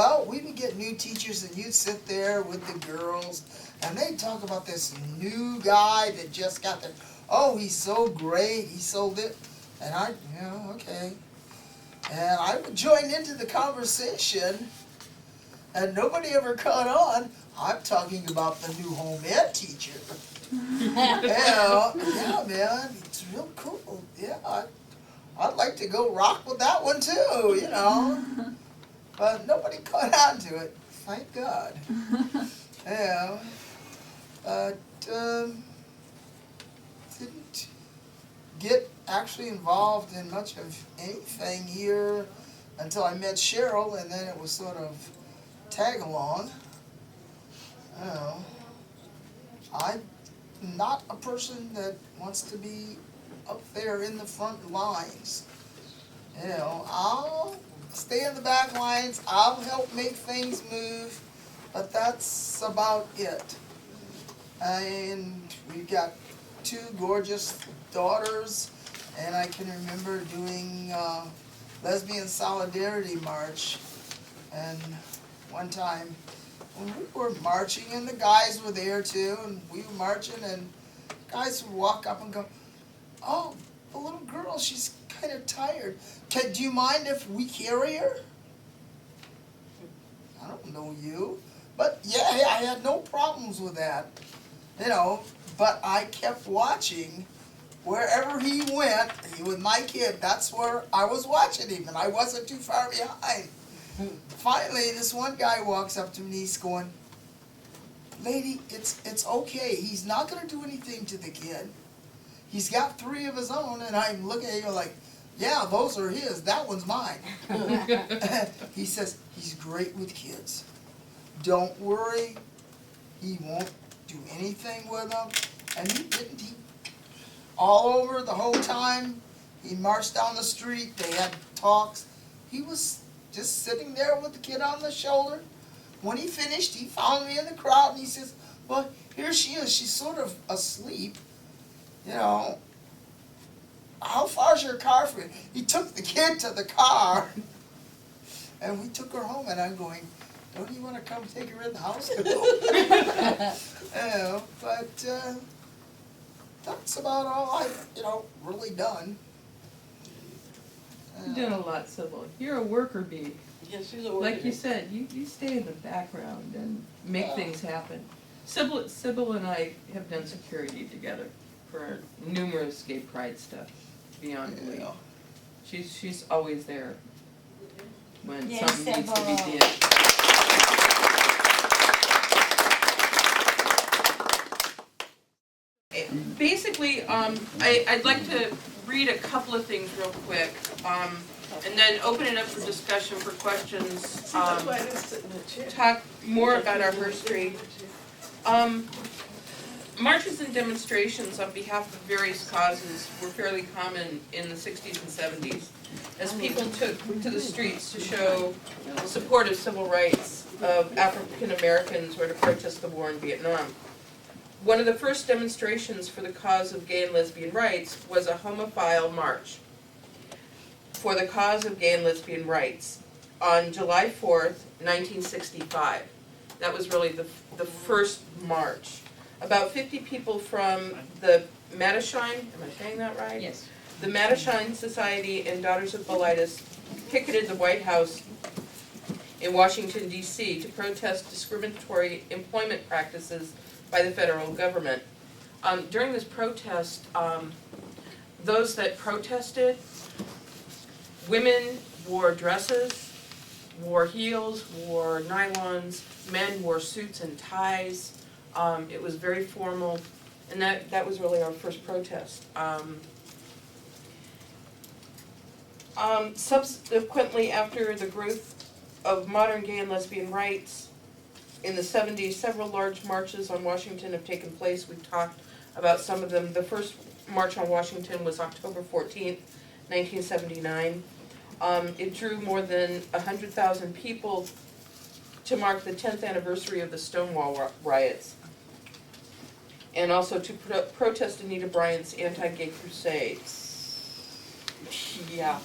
well, we would get new teachers and you'd sit there with the girls and they'd talk about this new guy that just got there. Oh, he's so great, he's so lit. And I, okay. And I would join into the conversation and nobody ever caught on. I'm talking about the new home ed teacher. Yeah, man, it's real cool. Yeah, I'd like to go rock with that one too, But nobody caught on to it, thank God. Yeah, but didn't get actually involved in much of anything here until I met Cheryl, and then it was sort of tag along. I'm not a person that wants to be up there in the front lines. I'll stay in the back lines, I'll help make things move, but that's about it. And we've got 2 gorgeous daughters, and I can remember doing Lesbian Solidarity March, and one time when we were marching and the guys were there too, and we were marching, and guys would walk up and go, oh, the little girl, she's kind of tired. Do you mind if we carry her? I don't know you. But yeah, I had no problems with that. But I kept watching. Wherever he went, with my kid, that's where I was watching him, and I wasn't too far behind. Finally, this one guy walks up to me and he's going, lady, it's okay. He's not going to do anything to the kid. He's got 3 of his own, and I'm looking at you like, yeah, those are his. That one's mine. He says, he's great with kids. Don't worry. He won't do anything with them. And he didn't. He, all over the whole time, he marched down the street. They had talks. He was just sitting there with the kid on the shoulder. When he finished, he found me in the crowd, and he says, well, here she is. She's sort of asleep. How far's your car from here? He took the kid to the car, and we took her home, and I'm going, don't you want to come take her in the house? But that's about all I've, really done. You've done a lot, Sybil. You're a worker bee. Yes, she's a worker. Like you said, you stay in the background and make things happen. Sybil and I have done security together for numerous gay pride stuff, beyond belief. She's always there when something needs to be done. Basically, I'd like to read a couple of things real quick, and then open it up for discussion, for questions, talk more about our history. Marches and demonstrations on behalf of various causes were fairly common in the 60s and 70s, as people took to the streets to show support of civil rights of African Americans or to protest the war in Vietnam. One of the first demonstrations for the cause of gay and lesbian rights was a homophile march for the cause of gay and lesbian rights on July 4th, 1965. That was really the first march. About 50 people from the Mattachine, am I saying that right? Yes. The Mattachine Society and Daughters of Bilitis picketed the White House in Washington, D.C. to protest discriminatory employment practices by the federal government. During this protest, those that protested, women wore dresses, wore heels, wore nylons, men wore suits and ties. It was very formal, and that was really our first protest. Subsequently, after the growth of modern gay and lesbian rights in the 70s, several large marches on Washington have taken place. We've talked about some of them. The first march on Washington was October 14th, 1979. It drew more than 100,000 people to mark the 10th anniversary of the Stonewall riots, and also to protest Anita Bryant's anti-gay crusade. Yeah.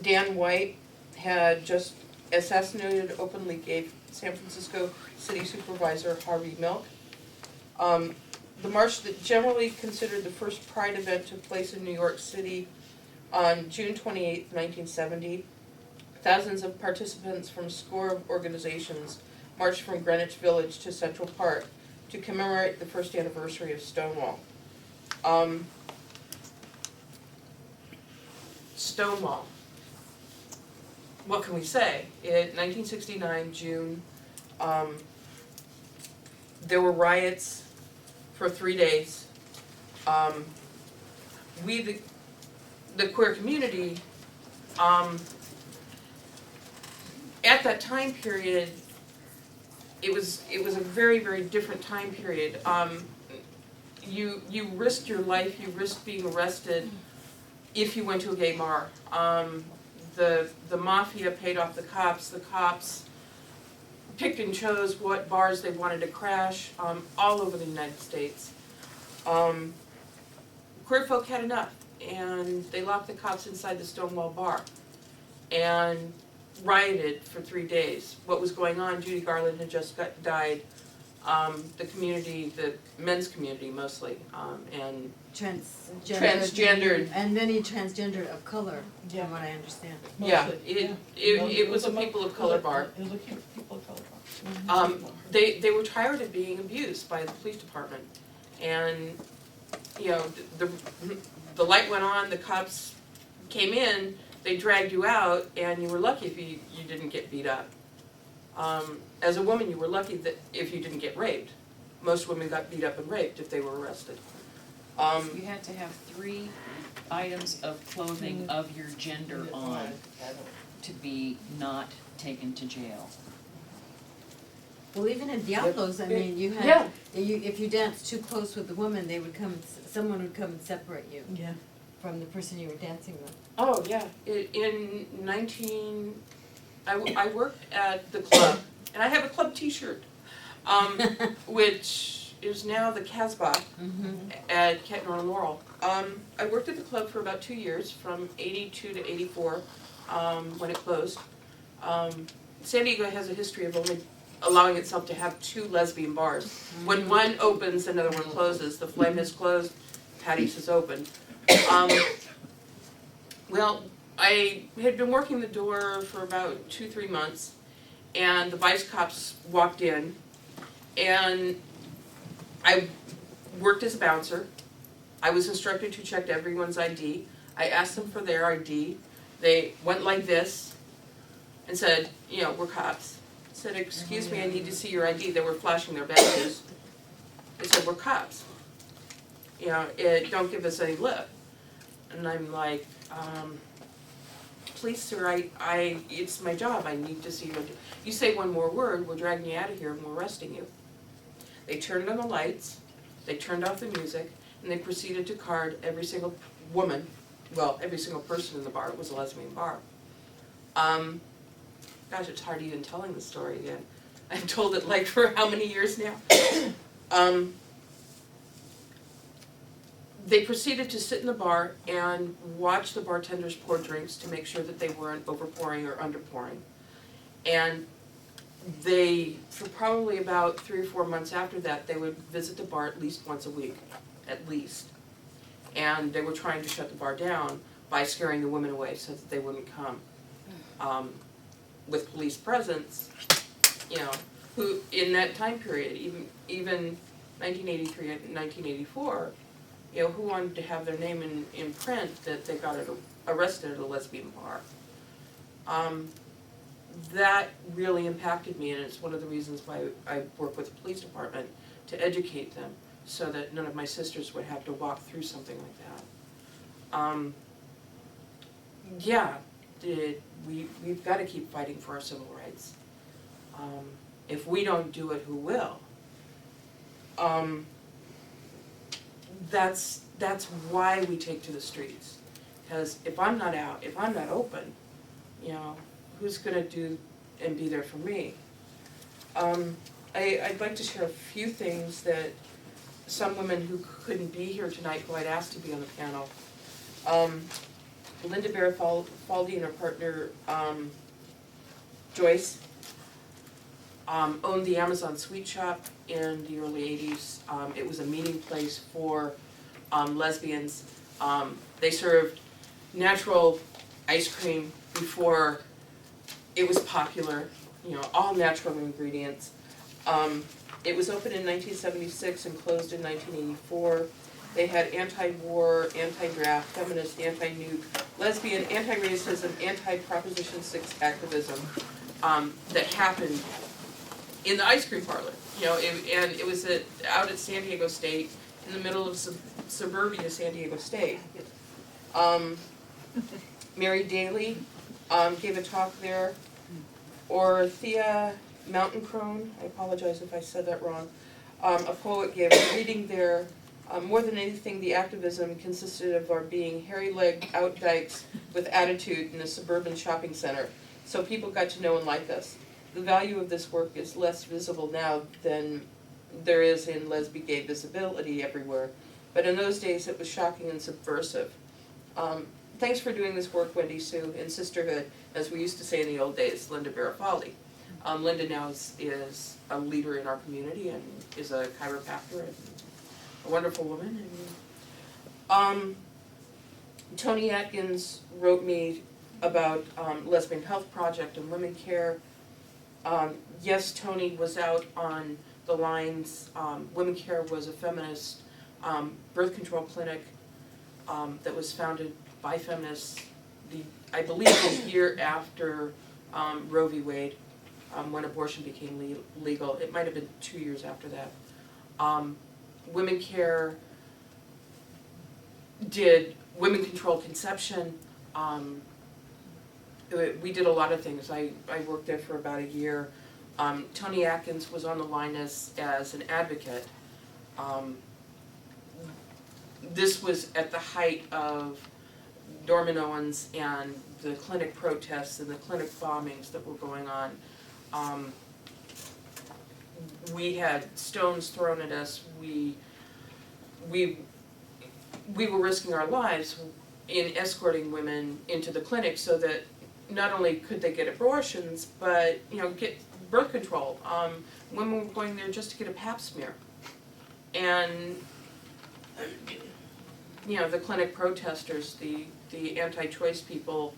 Dan White had just assassinated openly gay San Francisco City Supervisor Harvey Milk. The march that generally considered the first Pride event took place in New York City on June 28, 1970. Thousands of participants from a score of organizations marched from Greenwich Village to Central Park to commemorate the first anniversary of Stonewall. Stonewall. What can we say? In 1969, June, there were riots for 3 days. We, the queer community, at that time period, it was a very, very different time period. You risked your life, you risked being arrested if you went to a gay bar. The mafia paid off the cops picked and chose what bars they wanted to crash, all over the United States. Queer folk had enough, and they locked the cops inside the Stonewall bar and rioted for 3 days. What was going on, Judy Garland had just died. The community, the men's community mostly, and transgendered. And many transgender of color, from what I understand. Yeah, it was a people of color bar. It was a people of color bar. They were tired of being abused by the police department, and you know, the light went on, the cops came in, they dragged you out, and you were lucky if you didn't get beat up. As a woman, you were lucky that if you didn't get raped. Most women got beat up and raped if they were arrested. You had to have 3 items of clothing of your gender on to be not taken to jail. Well, even in Diablos, I mean, you had, Yeah. if you danced too close with the woman, they would come, someone would come and separate you Yeah. from the person you were dancing with. Oh, yeah. I worked at the club, and I have a club t-shirt, which is now the Casbah at Kettner and Laurel. I worked at the club for about 2 years, from 82 to 84, when it closed. San Diego has a history of only allowing itself to have 2 lesbian bars. When one opens, another one closes. The Flame has closed, Patty's is open. Well, I had been working the door for about 2-3 months, and the vice cops walked in, and I worked as a bouncer. I was instructed to check everyone's ID. I asked them for their ID. They went like this and said, you know, we're cops. I said, excuse me, I need to see your ID. They were flashing their badges. They said, we're cops. You know, don't give us any lip. And I'm like, please sir, it's my job, I need to see you. You say one more word, we're dragging you out of here and we're arresting you. They turned on the lights, they turned off the music, and they proceeded to card every single woman, well, every single person in the bar. It was a lesbian bar. Gosh, it's hard even telling the story again. I've told it like for how many years now? They proceeded to sit in the bar and watch the bartenders pour drinks to make sure that they weren't overpouring or underpouring. And they, for probably about 3 or 4 months after that, they would visit the bar at least once a week, at least. And they were trying to shut the bar down by scaring the women away so that they wouldn't come. With police presence, you know, who in that time period, even 1983 and 1984, you know, who wanted to have their name in print that they got arrested at a lesbian bar. That really impacted me, and it's one of the reasons why I work with the police department, to educate them so that none of my sisters would have to walk through something like that. Yeah, we've got to keep fighting for our civil rights. If we don't do it, who will? That's why we take to the streets. Because if I'm not out, if I'm not open, you know, who's gonna do and be there for me? I'd like to share a few things that some women who couldn't be here tonight, who I'd asked to be on the panel. Linda Bear Faldy and her partner Joyce owned the Amazon Sweet Shop in the early 80s. It was a meeting place for lesbians. They served natural ice cream before it was popular, all natural ingredients. It was opened in 1976 and closed in 1984. They had anti-war, anti-draft, feminist, anti-nuke, lesbian, anti-racism, anti-Proposition 6 activism that happened in the ice cream parlor. And it was out at San Diego State, in the middle of suburbia San Diego State. Mary Daly gave a talk there. Orthea Mountain-Crone, I apologize if I said that wrong, a poet gave a reading there. More than anything, the activism consisted of our being hairy-legged outdykes with attitude in a suburban shopping center, so people got to know and like us. The value of this work is less visible now than there is in lesbian gay visibility everywhere, but in those days it was shocking and subversive. Thanks for doing this work, Wendy Sue, in sisterhood, as we used to say in the old days, Linda Barafaldi. Linda now is a leader in our community and is a chiropractor and a wonderful woman. And, Tony Atkins wrote me about Lesbian Health Project and Women Care. Yes, Tony was out on the lines. Women Care was a feminist birth control clinic that was founded by feminists, I believe the year after Roe v. Wade, when abortion became legal. It might have been 2 years after that. Women Care did women-controlled conception. We did a lot of things. I worked there for about a year. Tony Atkins was on the line as an advocate. This was at the height of Norman Owens and the clinic protests and the clinic bombings that were going on. We had stones thrown at us. We were risking our lives in escorting women into the clinic so that not only could they get abortions, but get birth control. Women were going there just to get a pap smear, and the clinic protesters, the anti-choice people,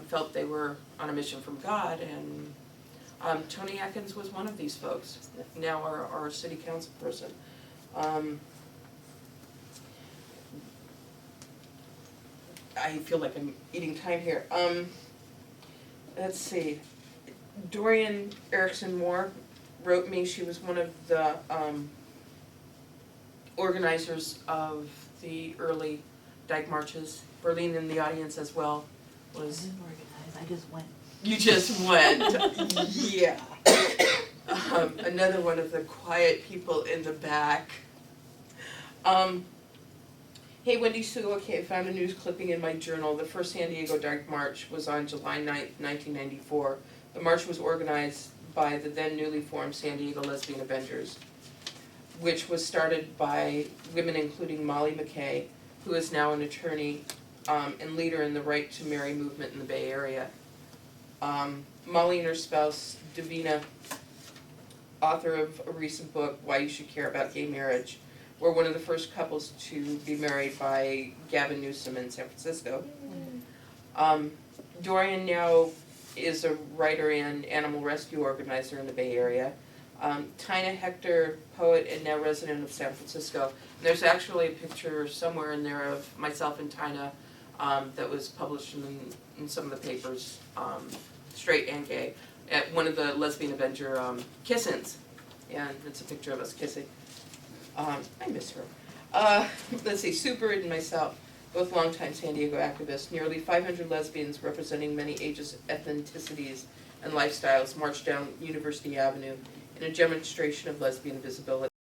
felt they were on a mission from God, and Tony Atkins was one of these folks, now our city council person. I feel like I'm eating time here. Let's see. Dorian Erickson Moore wrote me. She was one of the organizers of the early dyke marches. Berlin in the audience as well was. I didn't organize, I just went. You just went. Yeah. Another one of the quiet people in the back. Hey, Wendy Sue, okay, I found a news clipping in my journal. The first San Diego Dyke March was on July 9th, 1994. The march was organized by the then newly formed San Diego Lesbian Avengers, which was started by women including Molly McKay, who is now an attorney and leader in the Right to Marry movement in the Bay Area. Molly and her spouse, Davina, author of a recent book, Why You Should Care About Gay Marriage, were one of the first couples to be married by Gavin Newsom in San Francisco. Dorian now is a writer and animal rescue organizer in the Bay Area. Tina Hector, poet and now resident of San Francisco. And there's actually a picture somewhere in there of myself and Tina that was published in some of the papers, straight and gay, at one of the Lesbian Avenger kiss-ins. And it's a picture of us kissing. I miss her. Let's see, Sue Bird and myself, both longtime San Diego activists, nearly 500 lesbians representing many ages, ethnicities, and lifestyles marched down University Avenue in a demonstration of lesbian visibility.